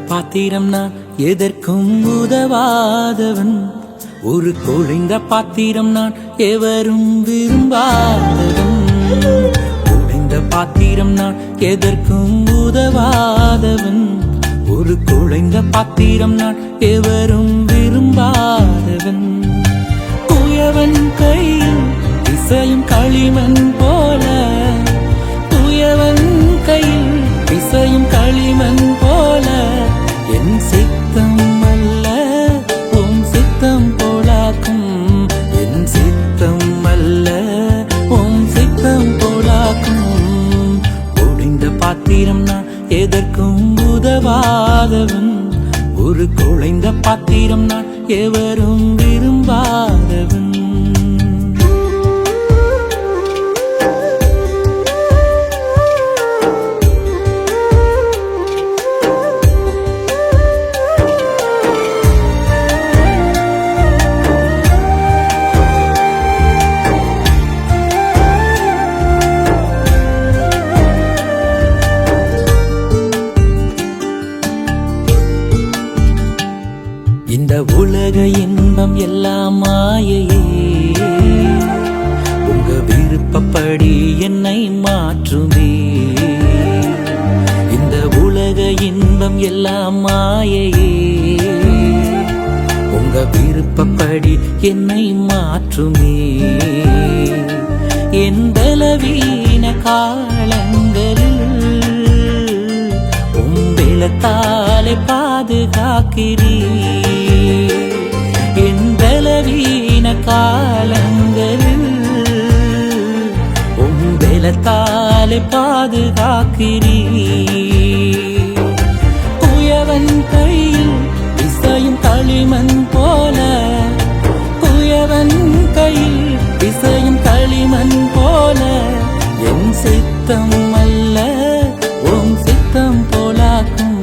பாத்திரம் நான் எதற்கும் உதவாதவன். ஒரு குழைந்த பாத்திரம் நான் எவரும் விரும்பாதவன். குழைந்த பாத்திரம் நான் எதற்கும் உதவாதவன். ஒரு குழைந்த பாத்திரம் நான் எவரும் விரும்பாதவன். குயவன் கையில் இசையும் களிமண் போல, குயவன் கையில் இசையும் களிமண் போல, என் சித்தம் அல்ல உம் சித்தம் போலாக்கும். என் சித்தம் அல்ல உம் சித்தம் போலாக்கும். ஒடிந்த பாத்திரம் நான் எதற்கும் உதவாதவன். ஒரு குழைந்த பாத்திரம் நான் எவரும் விரும்பாதவன். இந்த உலக இன்பம் எல்லாம் மாயையே, உங்க விருப்பப்படி என்னை மாற்றுமே. இந்த உலக இன்பம் எல்லாம் மாயையே, உங்க விருப்பப்படி என்னை மாற்றுமே. என் பலவீன காலங்களில் உம்பெலத்தாலே பாதுகாக்கிறீ. என் பலவீன காலங்களில் உம்பெலத்தாலே பாதுகாக்கிறீ. குயவன் கையில் இசையும் களிமண் போல, குயவன் கையில் இசையும் களிமண் போல, என் சித்தம் அல்ல உம் சித்தம் போலாக்கும்.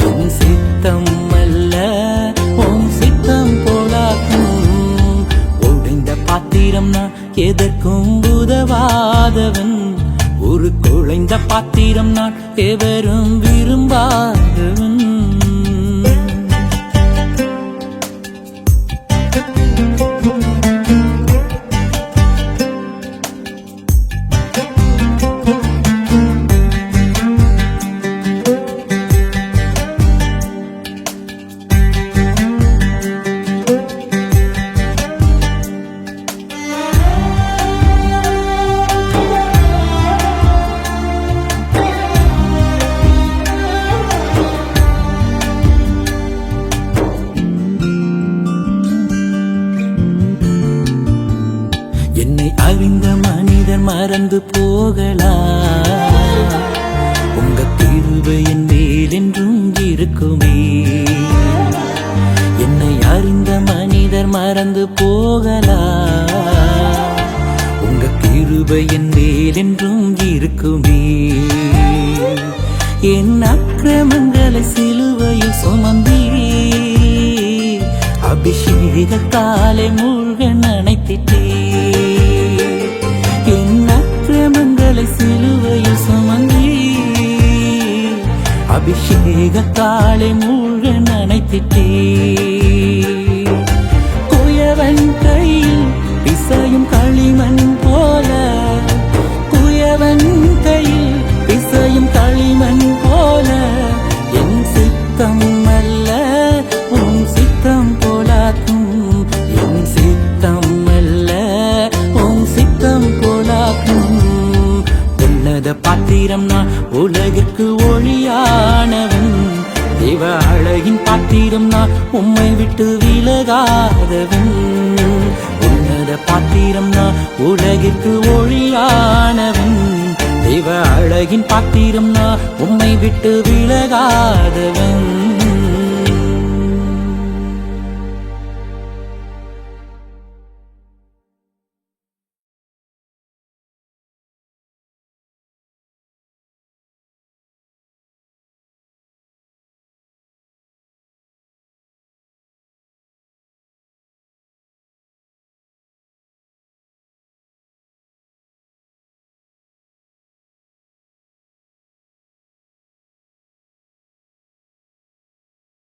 என் சித்தம் அல்ல உம் சித்தம் போலாக்கும். ஒடிந்த பாத்திரம் நான் எதற்கும் உதவாதவன். ஒரு குழைந்த பாத்திரம் நான் எவரும் விரும்பாதவன். என்னை அறிந்த மனிதர் மறந்து போகலாம், உங்க கிருபை என் மேல் என்றும் இருக்குமே. என்னை அறிந்த மனிதர் மறந்து போகலாம், உங்க கிருபை என் மேல் என்றும் இருக்குமே. என் அக்கிரமங்களை சிலுவையில் சுமந்தீ, அபிஷேகத்தாலே மூழ்க நனைத்திட்டே. என் அக்கிரமங்களை சிலுவையில் சுமந்தீ, அபிஷேகத்தாலே மூழ்க நனைத்திட்டே. குயவன் கையில் இசையும் களிமண் போல, குயவன் கையில் இசையும் களிமண் போல, என் சித்தம் அல்ல உம் சித்தம் போலாக்கும். என் சித்தம் அல்ல உம் சித்தம் போலாக்கும். உன்னத பாத்திரம் நான் உலகிற்கு ஒளியானவன். தேவ அழகின் பாத்திரம் நான் உம்மை விட்டு விலகாதவன். உன்னத பாத்திரம் நான் உலகிற்கு ஒளியானவன். தேவ அழகின் பாத்திரம் நான் உம்மை விட்டு விலகாதவன்.